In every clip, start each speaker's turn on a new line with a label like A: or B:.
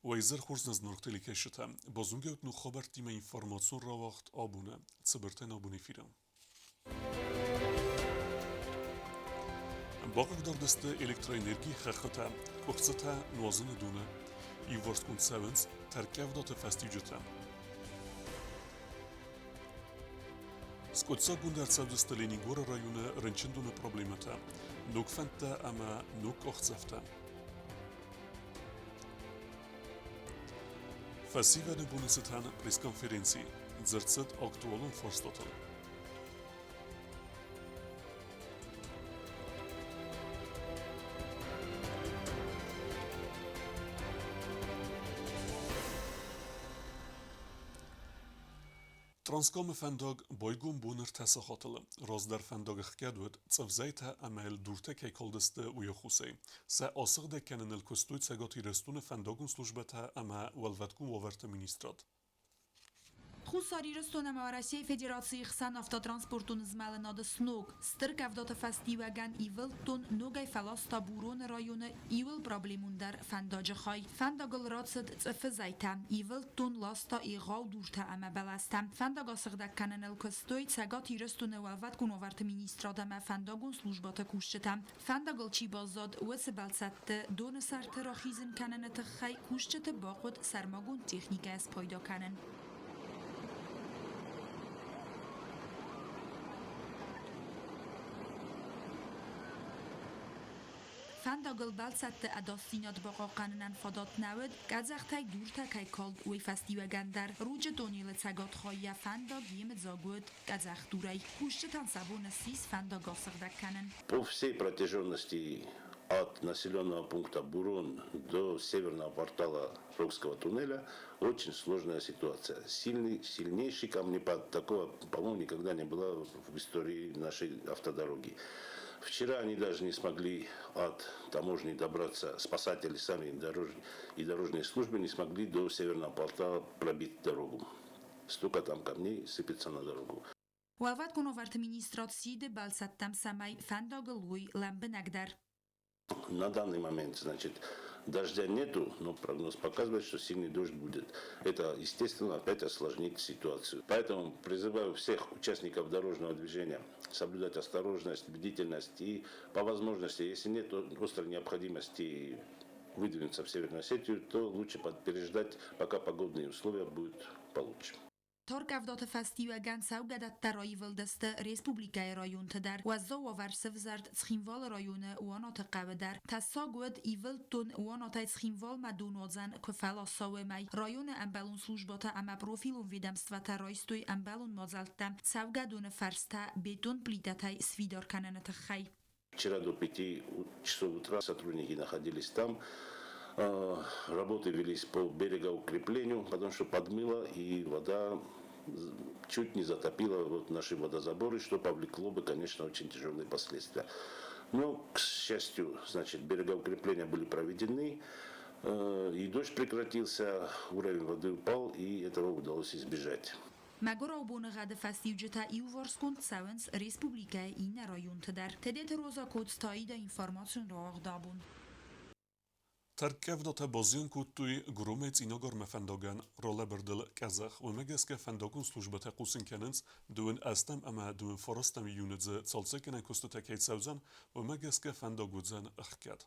A: ویزر خورز نزنورتلی کشته بازونگوت نو خبر تیم اینفورماسیون را وقت آبونه صبرتن آبونی فیرم باقی دردست الکترانرژی خخته وقتها نوازن دونه ایورس کن سونز ترکیب دات فستیجته سکوتسا گوندر سبز لینینگور رایون رنچندون پروبلمتا نوک فنتا اما نوک اختصفتا فسیو نبونستان پریس کنفرنسی زرتست اکتوالون فرستاتل ترانسکام فندق بایگون بونر تساخاتل راز در فندق خکدود صفزایت عمل دورته که کلدسته و یخوسی سه آسق دکنن الکستوی سگاتی رستون فندقون سلوجبته اما ولودکون وورت مینیستراد
B: Хусари ростона России Федерации Хсан автотранспортун змеленада сног. Стырк авдата фестиваган ивел тон ногай фаласта бурон района ивел проблемун дар фандаджахай. Фандагл рацд цфзайта. Ивел тон ласта игау дурта ама баласта. Фандагасгда кананел костой цагати ростона валват кун оварт министрада ма фандагун службата кушчета. Фандагл чи базад وسبالسات دون سرت راخیزن کنن تخی کوشت باقود سرماگون تکنیک از پایدا کنن. فندقل بالسات اداستینات باقا قاننن فادات نود گزختای دورتا کای کالد وی فستیوگن در روج دونیل تگات خواهی فندق یم زاگود گزخت دورای کوشتتان سبون سیس فندق آسقدک کنن.
C: По всей протяженности от населенного пункта Бурон до северного портала Рогского туннеля очень сложная ситуация. Сильнейший камнепад. Такого, по-моему, никогда не было в истории нашей автодороги. Вчера они даже не смогли от таможни добраться, спасатели сами и дорожные службы не смогли до северного портала пробить дорогу. Столько там камней сыпется на дорогу.
B: وقت کنوارت مینیسترات سید بالستم سمای فندقل وی لمبنگدر.
C: На данный момент, значит, дождя нету, но прогноз показывает, что сильный дождь будет. Это, естественно, опять осложнит ситуацию. Поэтому призываю всех участников дорожного движения соблюдать осторожность, бдительность и, по возможности, если нет острой необходимости выдвинуться в Северную Осетию, то лучше переждать, пока погодные условия будут получше.
B: ترک افدات فستیوگن سوگدت ترایی ولدست ریسپوبلیکای رایون تدر و زاور سفزرد تخینوال رایون وانات قوه در تساگود ایول تون وانات تخینوال مدونوزن کفلا ساوه می رایون امبلون سلوجباتا اما پروفیلون ویدمست و ترایستوی امبلون مازلتم سوگدون فرسته بدون плитатай свидор канана тахай.
C: Вчера до 5 часов утра сотрудники находились там. Работы велись по берегоукреплению, потому что подмыло и вода чуть не затопила вот наши водозаборы, что повлекло бы, конечно, очень тяжелые последствия. Но, к счастью, значит, берегоукрепления были проведены, и дождь прекратился, уровень воды упал, и этого удалось избежать.
B: مگورا و بونغاد فستیوجتا ایوورس کند ساونس ریسپوبلیکای این رایون تدر تدیت روزا کود تایید اینفورماسیون را آغدابون.
A: ترکیب دات بازیان کوتوی گرومت ایناگر مفندگان روله بردل کازخ و مگس که فندگون سلوجبت قوسین کننس دون استم اما دون فرستم یونتز سالسکنن کستو تکیت سوزن و مگس که فندگوزن اخکد.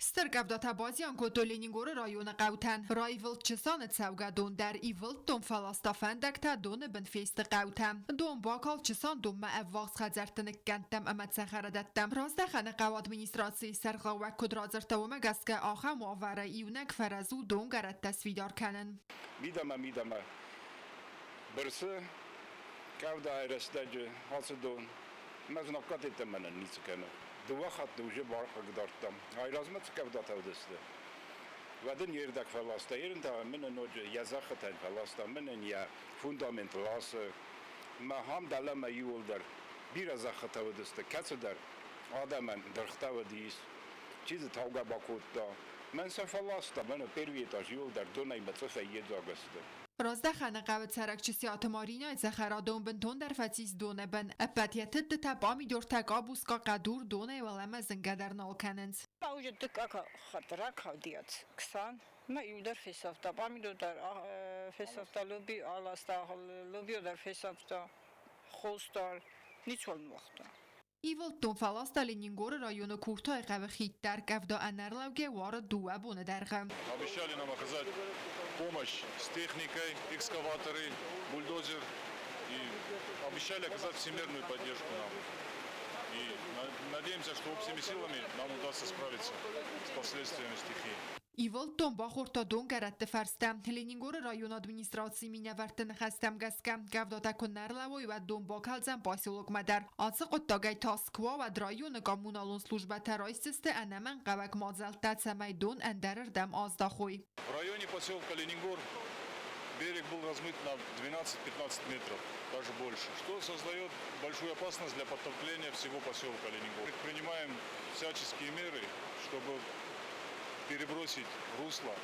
D: Стъргавдата базиан кото Ленингор района Qauten. Райвыл чесанет савгадон дар ивыл том фаласта фендакта дон бенфест Qauten. Дон бакал чесан дом ма аввакс хазартынık kentem amat saharadettem. Razda xanıqav administrasiyi serqawa kudrazırta ve megaske axa muavara iyunek ferazu don garet tasvidar kanin.
E: Midama. Birisi kavda ayrasdacı hası don. Meznakat etmenen niskene. Dua xatlı uje barqa gdarttam. Ayrazmat kavda tavdesde. Vadin yerdak falasta yerin tamamen noje yazakhatan falasta menen ya fundamentalası ma ham dalama yolдар biraz zakhatavdesde katseder adaman darxtavdis çizi tavga bakotda men falasta men pervietaj yolдар donay matsafa yedzagasta.
D: Razda xanıqavt sarakçısı atmarina zaxaradon benton der fatis done ben apatiyatet tabami dortak abuska qadur done velama zingadar nalkanens.
F: Paužet kaka khatra khavdiat. Ksan ما يقدر في سفتا بعملوا در في سفتا لوبي على استاهل لوبي در في سفتا خوستار نیچول وقتا
D: ایولتون فلاستا لینینگور رایون کورتای قوی خیت در کفدا انرلوگه وارد دوه بونه درغم.
G: Обещали нам оказать помощь с техникой, экскаваторы, бульдозер. И обещали оказать всемирную поддержку нам. И надеемся, что общими силами нам удастся справиться с последствиями стихии.
D: ایولتون با خورتا دون گرد فرستم. لینینگور رایون ادمینستراسی می نورتن خستم گسکم. کفدا تکن نرلوی و دون با کلزم باسیلوک مدر. آسه قطاگای تاسکوا و درایون کامونالون служба террористисты анаман قوک مازلتت سمی دون اندرر دم آزداخوی.
G: В районе поселка Ленингор берег был размыт на 12-15 метров, даже больше, что создает большую опасность для подтопления всего поселка Ленингор. Предпринимаем всяческие меры, чтобы перебросить русло.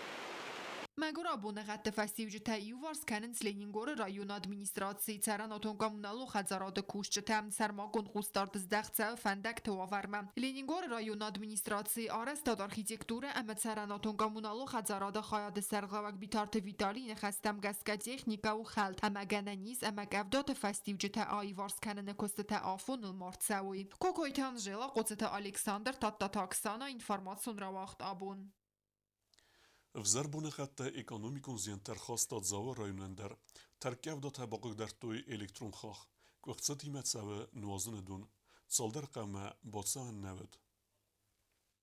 D: مگورا بونه غت فستیوج تا ایوارس کننس لینینگور رایون ادمینستراسی تران اتون کامونالو خزاراد کوشچ تم سرماگون خوستار دزدخت فندک تواورم لینینگور رایون ادمینستراسی آرست آرکیتکتور اما تران اتون کامونالو خزاراد خیاد سرغلاوک بیتارت ویتالین خستم گسکا تکنیکا و خلط اما گننیز اما گفدات فستیوج تا ایوارس کنن کست تا آفون المارتساوی کوکویتان جلا قدرت الکساندر تاتا تاکسانا اینفورماسیون را وقت آبون
A: В Зарбоне хатта экономикун зиен терхостат зава районендер, теркев да табақык дар той электрон хах, квахцат имет саве нуазын дун, цалдар қама бацан навед.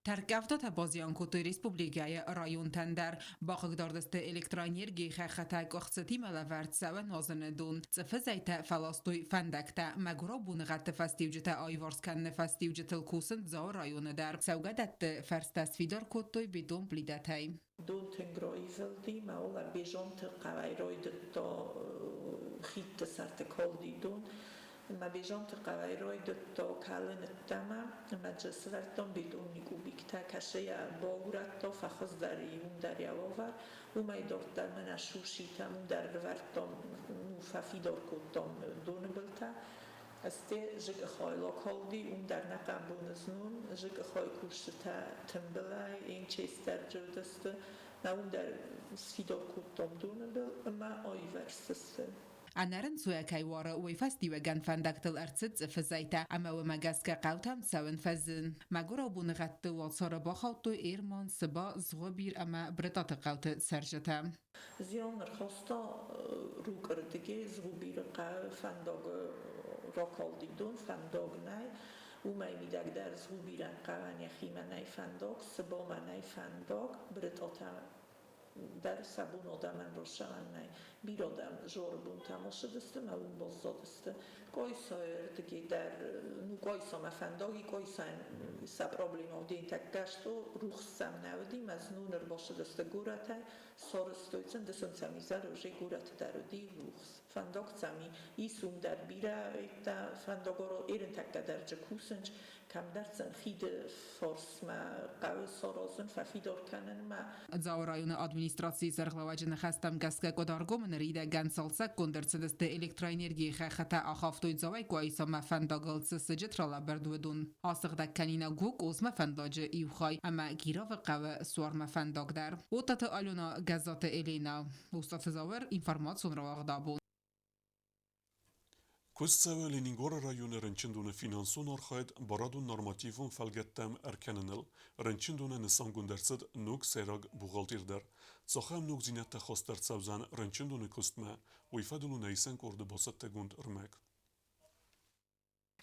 B: ترکفت بازیان کوتوی ریسپوبلیگای رایون تندر با خگداردست الکترانیرگی خختا کخصتی ملورد سو نازن دون صفه زیت فلاستوی فندکتا مگورا بونغت فستیوجت آیوارس کن فستیوجت الکوسن زا رایون در سوگدت فرست فیدار کوتوی بدون بلیدتای
H: دون تنگرایی فلدی مولا بیجانت قوی راید تا خیت سرت کال دون ما بیجانت قوی راید تا کلن تما ما جسورتان بدون نیگو بیکتا کشه باورت تا فخص دریون دریاوار و ما دارت در من اشوشی تمون در ورتان ففی دار کتام دون بلتا استه جگ خایلا کالدی اون در نقم بونزنون جگ خای کشته تنبلای این چیستر جودست نه اون در سفیدار کتام دون بل اما آی ورسسته
B: انرن سویا کایوارا وی فستیو گن فندکتل ارتست فزایتا اما و مگس که قوتم سون فزن مگورا بونغت و صار باخوتو ایرمان سبا زغبیر اما برتات قوت سرجتا
H: زیان رخصتا رو کردگی زغبیر قو فنداگ راکالدی دون فنداگ نای او می میدک در زغبیر قوان یخی منای فنداگ سبا منای فنداگ برتات در سبون آدمن روشن نای بیر آدم جوربون تماشه دسته ما اون بازداد دسته گایسا دیگه در نو گایسا مفنداگی گایسا سا پرابلیم او دین تک گشتو روخ سم نودیم از نونر باشه دسته گورت های سارستویتن دستن سمیزه روشه گورت در دی روخ فنداگ سمی ایسون در بیره ایتا فنداگا رو ایرن تک در جکوسنج کم درسن خید فارس ما قوی سارازن ففیدار کنن ما
B: زاو رایون ادمینستراسی سرغلواج نخستم گسکه کدارگو من ریده گن سالسک کندرس دست الکترانیرگی خختا آخافتوی زاوی کوایسا مفنداگل سجت را لبردو دون آسق دکنینا گوک اوز مفنداج ایوخای اما گیرا و قوی سوار مفنداگ در اوتات آلونا گزات الینا اوستات زاور اینفرماسیون را واغدابون
A: Kustsewe Leningor rayonu rënqindune finansun arkhajt baradun normativun falgettem erkenenel, rënqindune nësan gundercet nuk serag bugaltirder. Cohem nuk zinet të khoster cavzan rënqindune kustme, u i fedulu nejsen kur dë boset të gund ërmek.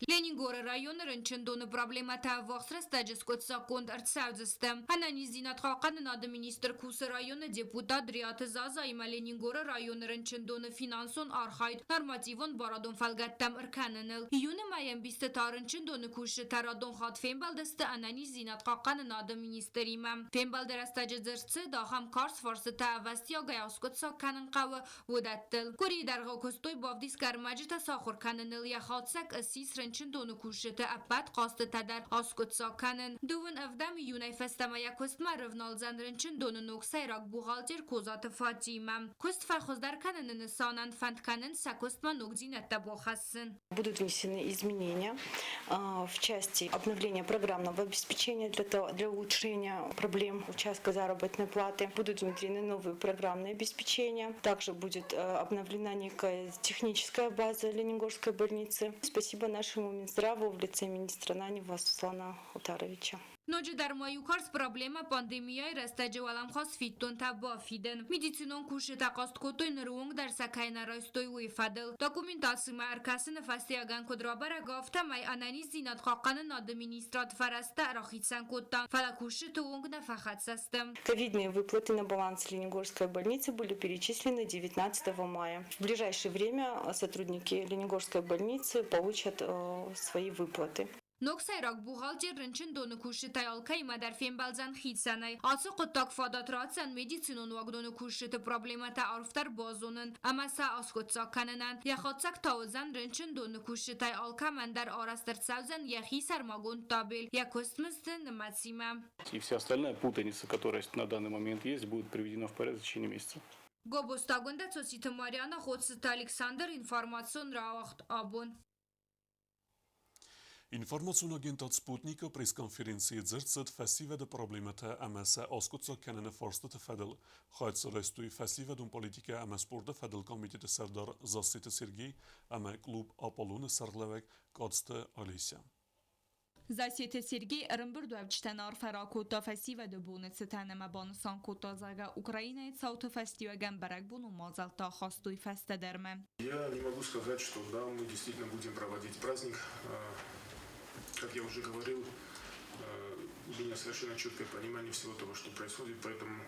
I: Ленингор район рынчындоны проблемата вахсрыста жескот саконд арцавзыстым. Ананизинат хаканы нады министр Кусы районы депутат Дриаты Заза има Ленингор район рынчындоны финансон архайд нормативон барадон фалгаттам ырканыныл. Июны майен бисты тарынчындоны куши тарадон хат фембалдысты ананизинат хаканы нады министр имам. Фембалдыраста жезырцы дахам карс фарсы тавастия гаяскот сакканын кавы водаттыл. Кури дарга костой бавдис кармаджита сахур каныныл яхатсак асис رنچن دون کوشته ابد قاست تدر آسکت ساکنن دون افدم یونای فستما یا کست مرفنال زن رنچن دون نوکسای راک بوغالتر کوزات فاتیمم کست فرخوز در کنن نسانن فند کنن سکست ما نوکزینت تبو خسن.
J: Будут внесены изменения в части обновления программного обеспечения для улучшения проблем участка заработной платы. Будут внедрены новые программные обеспечения. Также будет обновлена некая техническая база Ленингорской больницы. Спасибо нашему Минздраву в лице министра Нанева Суслана Утаровича.
I: نوجه در مایوکارس پرابلما پاندمیای رستجه ولم خاص فیتون تبافیدن میدیسینون کوشه تقاست کتوی نروونگ در سکای نرایستوی وی فدل داکومنتاسی ما ارکاس نفستی اگن کدرا برگافته مای انانی زینات خاقان ناد مینیسترات فرسته راخیتسن کتان فلا کوشه توونگ نفخت سستم.
J: Ковидные выплаты на баланс Ленингорской больницы были перечислены 19 мая. В ближайшее время сотрудники Ленингорской больницы получат свои выплаты.
I: نوکسای راک بوغالتر رنچن دون کوشه تایالکای ما در فیم بلزن خید سنای آسو قطاق فادات راتسن میدیسینون واق دون کوشه پروبلیما تا عرفتر بازونن اما سا آسکت ساکننن یا خودسک تاوزن رنچن دون کوشه تایالکا من در آرستر سوزن یخی سرماگون تابل یا کستمستن نمتسیمم.
K: И вся остальная путаница, которая на данный момент есть, будет приведена в порядок в течение месяца.
I: گوبستاگونده توسیت ماریانا خودست الکساندر інформаціон راوخت آبون.
A: Informațiun agentat Sputnika presskonferenție zărțăt festival de problemata amasa askuca kenene forstet fedel xaitsarestui festival dun politika ama sporda fedel komitete serdar Zasite Sergey ama klub Apollon Sarlevek qadste Alesya.
B: Засете Сергей Рымбурдуевчтенар фаракота фестиваль бонусы тенема бонусан кота зага Украина и цаута фестиваль гамбарак буну мазалта хастуй фестедерме.
L: Я не могу сказать, что да, мы действительно будем проводить праздник. Как я уже говорил, у меня совершенно четкое понимание всего того, что происходит, поэтому,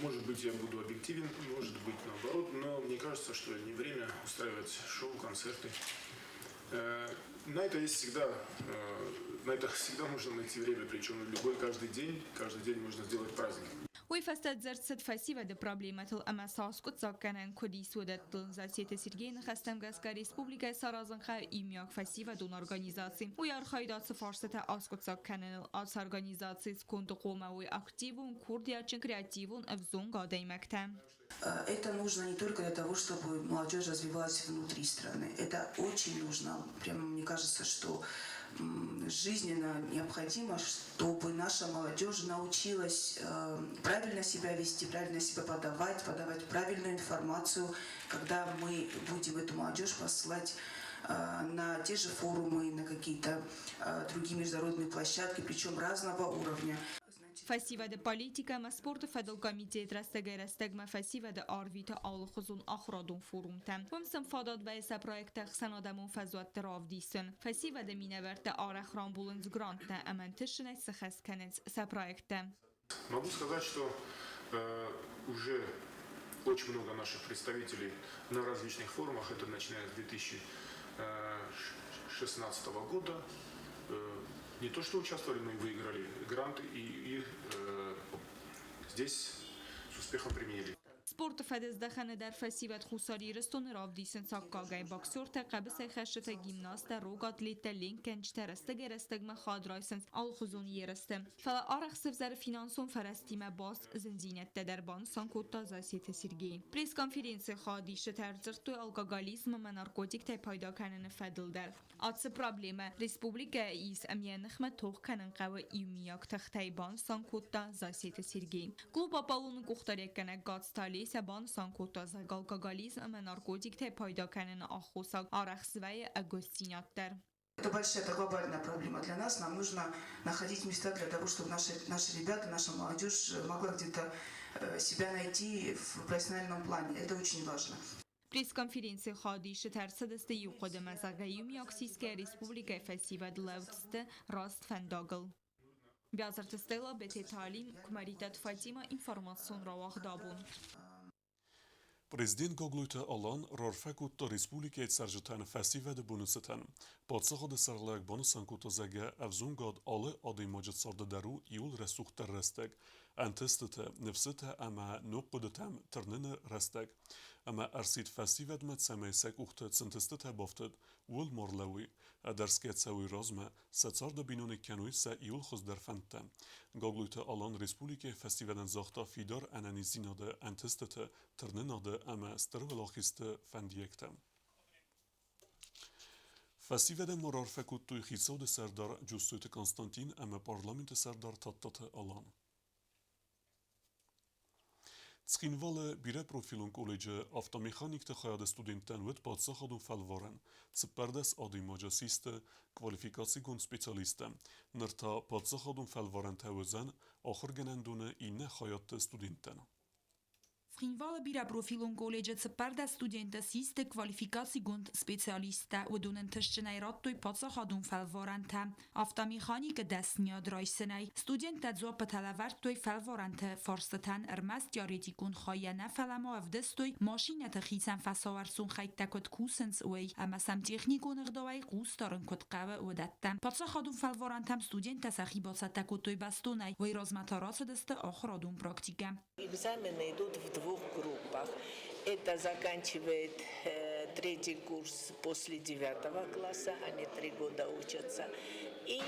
L: может быть, я буду объективен, может быть, наоборот, но мне кажется, что не время устраивать шоу, концерты. На это есть всегда, на это всегда можно найти время, причем каждый день можно сделать праздник.
B: وی فستد زرست فستیوال د پرابلمات الامساس کت ساکنن کدی سودت زاسیت سرگی نخستم گسکر ریسپوبلیکای سارازن خا ایمیاک فستیوال دون ارگانیزاسی و یار خایدات سفارست آسکت ساکنن آس ارگانیزاسی کند قومه و اکتیوون کوردیاچن کریاتیوون افزون گادای مکتم.
M: Это нужно не только для того, чтобы молодежь развивалась внутри страны. Это очень нужно. Прямо мне кажется, что жизненно необходимо, чтобы наша молодежь научилась правильно себя вести, правильно себя подавать правильную информацию, когда мы будем эту молодежь посылать на те же форумы, на какие-то другие международные площадки, причем разного уровня.
B: فستیوال پالیتیکا ما سپورت فدل کمیته رستگیر استگما فستیوال آرویت آل خزون آخرادون فروم تام ومسم فاداد و اس پروژه خسنادمون فزوات تراف دیسن فستیوال مینورت آرخ رامبولنز گرانت امنتشن سخس کنز سپروژه.
L: Могу сказать, что уже очень много наших представителей на различных форумах, это начиная с 2016 года, не то что участвовали, но и выиграли гранты и здесь с успехом применили.
B: سپورت فدز دخنه در فستیوال خوساری رستون راف دیسن ساکاگای باکسور تقبس خشت گیمناست روگات لیت لینکنج ترستگ رستگم خاد رایسنس آل خزونی رستم فلا آرخ سفزر فینانسون فرستیم باس زنزینت دربان سانکوتا زاسیت سرگی پریس کنفرانس خادیش ترزرتو الگاگالیسم و نارکوتیک تی پیدا کنن فدل در آتس پرابلم ریسپوبلیکا ایس امیان نخمه توخ کنن قوی ایومیاک تختی بان سانکوتا زاسیت سرگی کلوب آپالون گختاری کنه گاتستالی سبان سانکوتا زالگاگالیسم و نارکوتیک تی پیدا کنن آخوساگ آرخسوی اگوستیناتر.
M: Это большая, это глобальная проблема для нас. Нам нужно находить места для того, чтобы наши ребята, наша молодежь могла где-то себя найти в профессиональном плане. Это очень важно.
B: Пресс-конференция خادیش ترسدست یوقد مزاقیم یاکسیس که ریسپوبلیکای فستیوال لوتست راست فنداگل. بیازرت استیلا بته تعلیم کماریتت فاتیما اینفورماسیون را واخ دابون.
A: Prezident Gogluyta alan rarfekutta Respublikait serjeten festival de bonusetan. Patsagad serlag bonusan kutazaga avzungad ale adimajat sarda daru iul resuchter resteg. انتستتا نفستا اما نقدتم ترنن رستك اما ارسيد فستيفد مت سميسك اخت سنتستتا بافتد والمرلوي درس كتسوي رازما ستارد بينون كانوي سا ايول خز در فنتا گاگلوت آلان رسپولیک فستیولن زاختا فیدار انانیزیناده انتستتا ترنناده اما سترولخیست فندیکتم فستیول مرار فکوت توی خیصود سردار جوستوت کنستانتین اما پارلمنت سردار تاتات آلان Tschinwale bire profilun college автомеханик te khayad studenten wet patsachadun falvaren tseperdes adi majasiste kwalifikasiegun specialiste nerta patsachadun falvaren tewezen akhir genendune inne khayat studenten
B: Frinvala bira profilun college tseperda studenta siste kwalifikasiegun specialiste و دونن تشتنای راتوی پاتساخادون فلوارنته автомеханик دسنیا درایسنای studenta زوب تلورتوی فلوارنته فرستتن ارمست یاریتیکون خایانه فلما افدستوی ماشینت خیسن فساورسون خیت تکت کوسنس وی اما سم تکنیکون اغداوی قوس دارن کت قوه و دتن پاتساخادون فلوارنتم studenta سخی باست تکتوی بستونای وی رازمتارات دسته آخرادون پراکتیکم
N: Экзамены идут в двух группах. Это заканчивает третий курс после 9 класса, они 3 года учатся. И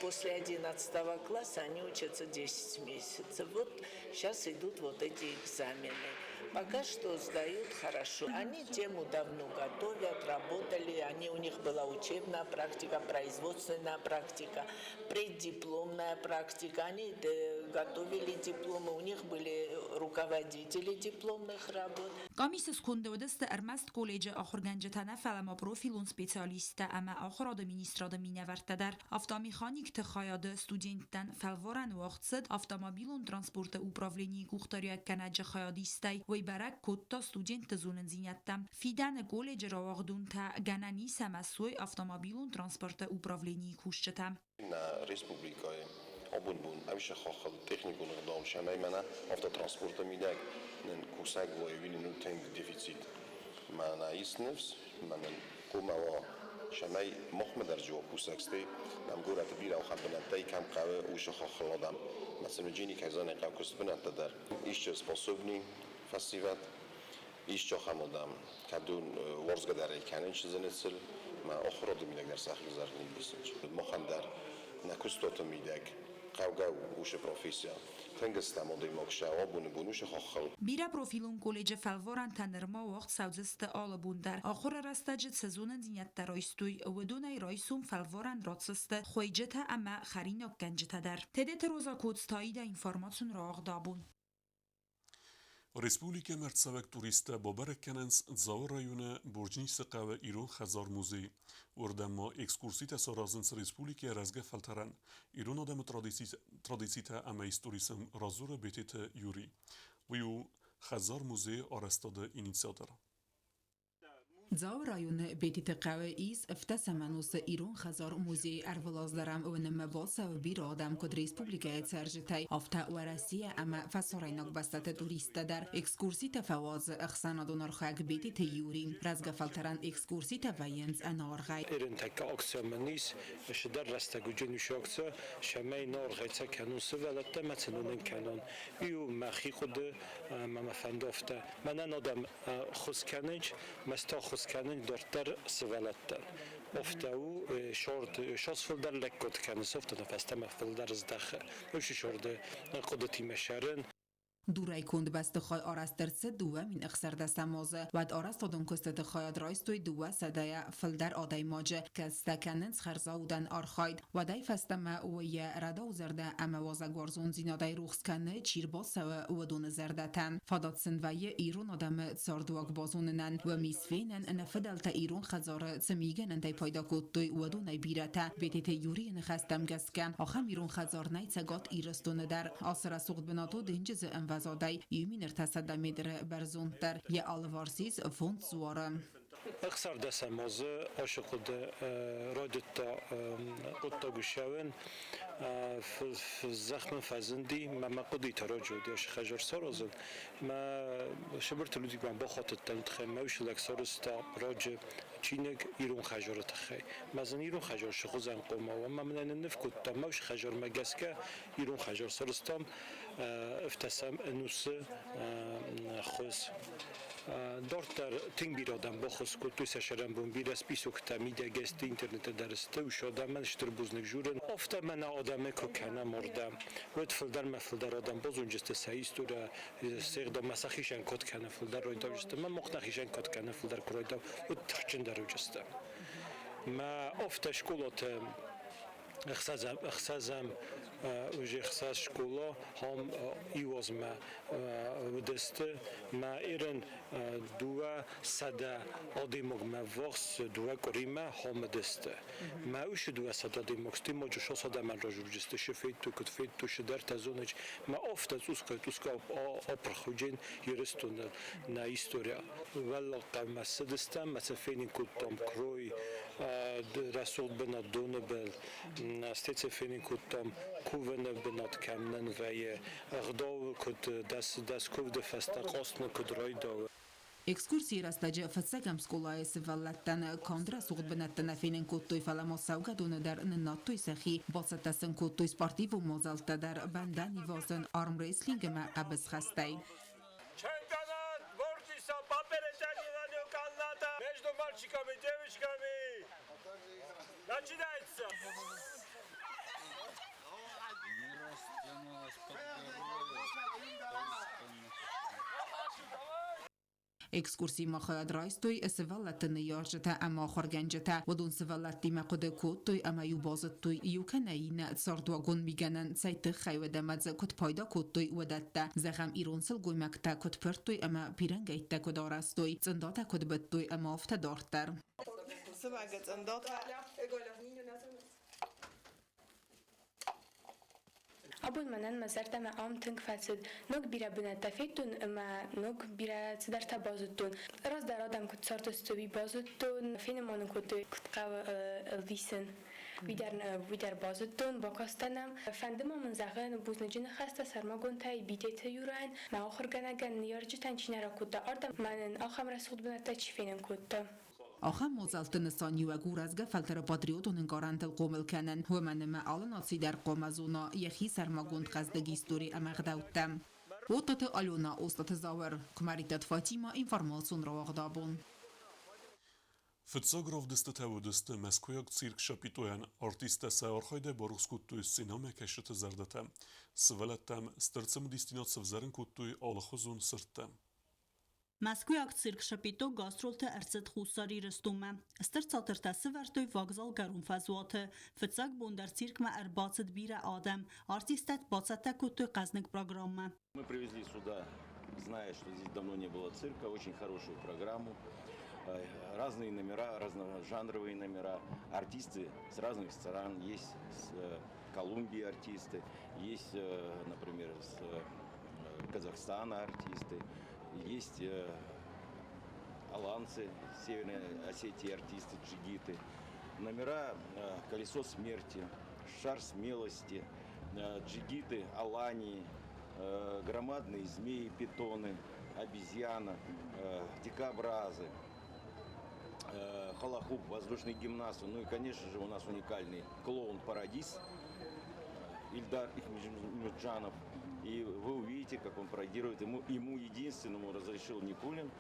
N: после 11 класса они учатся 10 месяцев. Вот сейчас идут вот эти экзамены. Пока что сдают хорошо. Они тему давно готовят, работали. У них была учебная практика, производственная практика, преддипломная практика. Они готовили дипломы, у них были руководители дипломных работ.
B: Комиссия скундодест Эрмест колледж ахурганжетана фалама профилун специалиста ама ахрада министрада минавертадер автомеханик тхаяда студентен фалваран вaqtsid автомобилун транспорта управление гухтария канаджа khayadistai وی برک کتا student زونن زینتم فیدن колледж راوغدون تا گنانی سمسوی автомобилун транспорта управление кушчетам
O: на республикой Обунбун, амиша хохал технику нагдам шамай мана автотранспорта мидаг нен кусак воевили нутен дефицит. Мана исневс, мана кумава шамай мохмедар жо кусаксте, нам горат бира ухабнаттай кам каве уша хохаладам. مثلا جینی که زن اقام کست بنات در ایش способний фестивал ایش چه خمودم کدون ورزگداری کنن چیزی نسل ما آخراد میدک در ساخت زرنی بیسنج مخندر نکستات میدک قوقا وش پروفیسیا تنگستم و دیمکشه آبون بونوش خاخل
B: بیرا پروفیلون کالج فلوارن تنرما وقت سوزست آل بوندر آخر رستاج سزون دینیت رایستوی و دونای رایسون فلوارن راتسست خویجت اما خرینا گنجت در تدت روزا کودستایی اینفورماسیون را آغدابون
A: Республика Мерцавек туриста бобер кененс заур районы Боржни сыкавы Ирон Хазар музей. Ордамма экскурсита соразынс республика разга фалтаран. Ирон адам традицита ама историсм разура бетете юри. Вию Хазар музей арастады инициатор.
B: زاو رایون بیتیت قوی ایس افتسمنوس ایران خزار موزی ارولاز درم و نم باسا و بیر آدم کد ریسپوبلیکای سرجتای افتا ورسی اما فساریناک بستت توریست در اکسکورسی تفواز اخسانا دونار خاک بیتیت یوری رزگ فلتران اکسکورسی تفاینز انارغای
P: ایران تکا اکسیامنیس شدر رستگو جنوش اکسا شمای نارغیتا کنون سوالتا مثلون کنون ایو مخی خود مفندافتا منن آدم خسکنج مستا خسکنن دارتر سوالتن افتاو شورد شاس فلدر لکت کنن سفت نفستم فلدر زدخه وش شورد قدرتی مشارن
B: دورای کند بست خای آرستر سه دوه من اخسر دست مازه ود آرست آدم کستت خایاد رایستوی دوه سدای فلدر آدای ماجه که استکننس خرزاودن آرخاید و دای فستم اوی ردا و زرده اما وازگوارزون زینادای روخس کنه چیر باسه و دون زرده تن فادات سنوی ایرون آدم ساردواک بازوننن و میسفینن نفدل تا ایرون خزاره سمیگنن دای پایدا کتوی و دونای بیرته بیتیت یوری نخستم گسکن آخم ایرون خزار نیتسگات ایرستون در آسر سوقت بناتو دینجز وزادای یومینر تصدم میدر برزونتر یه آلوارسیز فوند زواره
P: اخسر دست مازه عاشق رادتا قطع گوشون زخم فزندی ما قدی تراجع دیاش خجار سرازن ما شبرت لودی من با خاطر تنتخه موش لکسارستا راجع چینگ ایرون خجارت خی مازن ایرون خجار شخوزن قوم و ما من نفکت تا موش خجار مگسکه ایرون خجار سرستام افتسام انوس خوز دارتر تینگ بیرادم با خوز که توی سشرم بون بیرس بیسو که تمیده گست اینترنت درسته و شادم من شتر بوزنک جورن افتا من آدمه که کنه مردم ود فلدر مفلدر آدم باز اونجست سعیست و سیغدام مسخیشن کد کنه فلدر روی داوجسته من مخنخیشن کد کنه فلدر کروی داو و ترچن در جسته ما افتا شکولات اخسازم وجه اخساز شکولا هم ایواز ما ودسته ما ایران دوا سده آدیموگ ما وقت دوا کریمه هم دسته ما اوش دوا سده آدیموگ تی ما جوشا سده من راجور جسته شفید تو کت فید تو شدر تزونج ما افتاد اوسکا آپرخوجین یرستون نا هیستوریا ولی قم سدستم مثلا فینی کتام کروی رسول بنا دونبل استیت فینی کتام کوونه بنات کمنن و یه اغداو کد دست کود فستا قاستن کد رای داو
B: Ekskursii rastaja fetsegam skolaje se valletten kandra sugt benetten finen kottoi falamos saugadone der nattoi sechi basatasen kottoi sportivo mozalta der bandani vasen arm wrestling ma abes khastay
Q: Чемпионат Вортиса по перетягиванию каната между мальчиками и девочками начинается.
B: Ekskursii makhayad raistoi sevalletten yarjata ama kharganjata wadun sevallatti maqde kottoi ama yubazattoi yukaneina tsardwagon miganan sayt khaywada madza kot payda kottoi wadatta zagam ironsel goymakta kot pertoi ama pirangaitta kod arastoi tsndata kod bettoi ama afta dartar
R: Svaga tsndata
S: أبول منن مزرت ما عم تنك فاسد نوك بيرا بنتفيتون ما نوك بيرا تدرت بازتون راز در آدم كنت صارت استوي بازتون فين ما نكنت قاو الديسن ويدر بازتون باكستانم فندم من زغن بوزنجين خسته سرما گنتای بیدت یوران ما آخر گنگن یارجتن چی نرا کده آردم من آخر رسول بنت چی فینم کده
B: آخر مزالتن سانی و گورزگه فلتر پاتریوتون گارانت القوم الکنن و من ما آلناسی در قوم زونا یخی سرماگوند خزدگی ستوری امغداوتم وطت آلونا اوستت زاور کماریتت فاطیما اینفرماسون را واغدابون
A: Fëtësogrov dëstë të dëstë mes kujak cirk shapitojen artiste se arhajde barus kuttuj siname keshët të zërdëtem. Së veletem stërcëm distinat së vzërën kuttuj alëkhuzun sërtem.
T: Մասկույակ ցիրկ շպիտո գաստրոլտը արծետ խուսարի ռստումը ստր ծատրտասը վարտոյ վագզալ գարուն ֆազուատը ֆծակ բոնդար ցիրկմա արբացդ բիրա ադեմ артистат бацата кутой казник программа.
U: Мы привезли сюда, зная, что здесь давно не было цирка, очень хорошую программу. Разные номера, разножанровые номера, артисты с разных стран, есть с Колумбии артисты, есть, например, с Казахстана артисты, есть аланцы, Северной Осетии артисты, джигиты, номера «Колесо смерти», «Шар смелости», джигиты, алании, громадные змеи, питоны, обезьяна, дикобразы, халахуп, воздушный гимнаст, ну и, конечно же, у нас уникальный клоун Парадис Ильдар Ихмеджанов. И вы увидите, как он пародирует. Ему единственному разрешил Никулин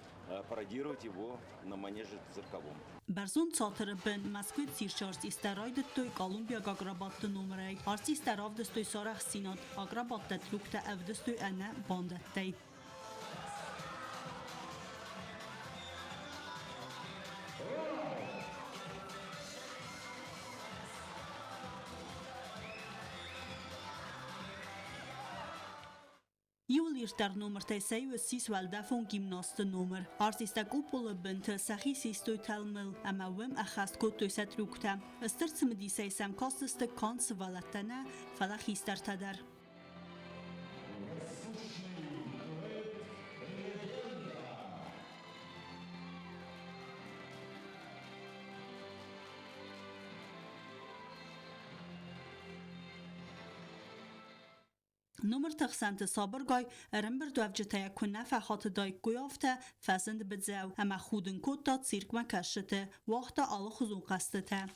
U: пародировать его на манеже цирковом.
T: Барзун цатыры бен Москвы цирч артиста райдыттой Колумбия гаграбатты номерай. Артиста равдыстой сарах синат аграбатты трюкта авдыстой әне бандаттай. Իրտար նոմր տեսայի ու սիս վալդաֆոն գիմնաստը նոմր արտիստա կուպոլը բնթը սախի սիստոյ թալմել ամավեմ ախաստ կոտոյ սատրուկտա ըստրցը մդիսայ սամքաստստը կանցը վալատանա ֆալախ իստար թադար نمر تخسنت صابر گای رمبر دوفجتای کنه فخات دای گویافته فزند بزاو اما خودن کود داد سیرک مکشته وقت آل خزون قصته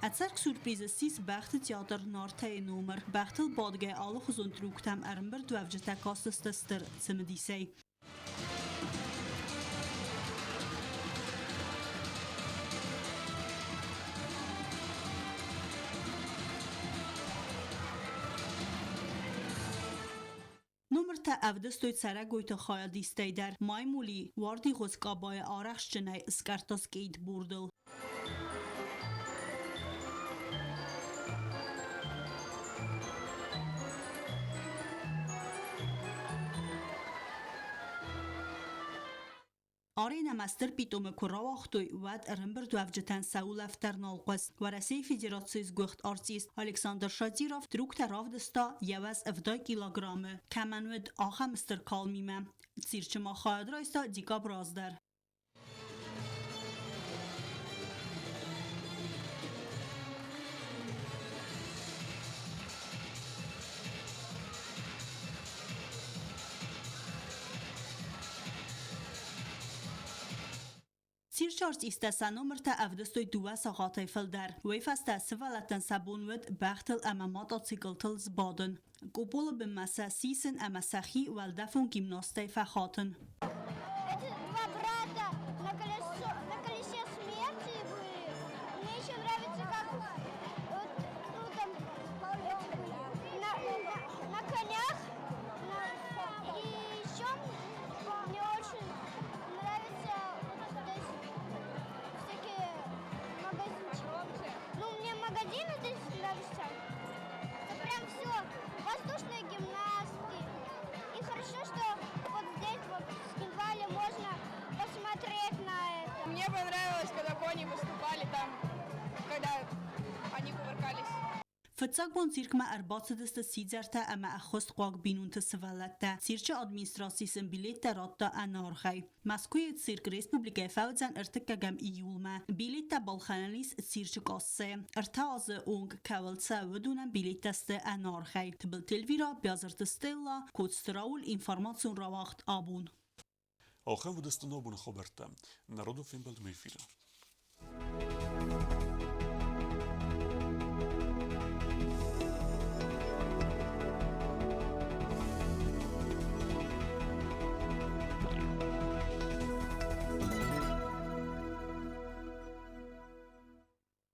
T: Atzerk sürprizesiz Baxtı teatr nartay numar. Baxtıl badgay alı xuzuntruktam armbir dvavjeta kastıstasdır simidisey. Nummer ta avde stoit sara goyta khaya distay dar maymuli wardi gozqabay araxshchnay skarta skateboardl. Arena master pitome kurawachtoy wad rmbir dwavjetan saul after nalqas warasi federatsiz gocht artist Alexander Shadzirov druk taravdesta yavas 7 kilogramy kamanwed aha Mr. Kalmime tsirchma khadraista dika brazdar. Sirchart istesa nummer ta avdestoy duwa sagatay filder. Wefasta sivalatan sabunwed Baxtel ama motocykletels baden. Kupol be massa sisen ama sahi wal dafun gymnastay fachaten.
C: Эти два брата на колесе смерти были. Мне еще нравится, как вот, ну, там, на конях. И еще мне очень нравится вот здесь всякие магазинчики. Ну, мне магазины здесь нравятся. Это прям все. Воздушные гимнастки. И хорошо, что вот здесь вот в Скинвале можно посмотреть на это.
V: Мне понравилось, когда кони выступали там, когда они кувыркались.
T: فتساق بون سیرک ما ارباط دست سیزرتا اما اخست قاق بینون تسوالتا سیرچه ادمینستراسیسن بیلیت راتا انارخی مسکوی سیرک ریسپوبلیکای فوزن ارتکا گم ایول ما بیلیت بالخانلیس سیرچه قاسه ارتاز اونگ کولتسا ودونن بیلیت دست انارخی تبل تلویرا بیازرت ستیلا کودستراول اینفارماسیون را وقت آبون
A: آخر ودست نابون خبرتا نرادو فیلم بلد میفیرم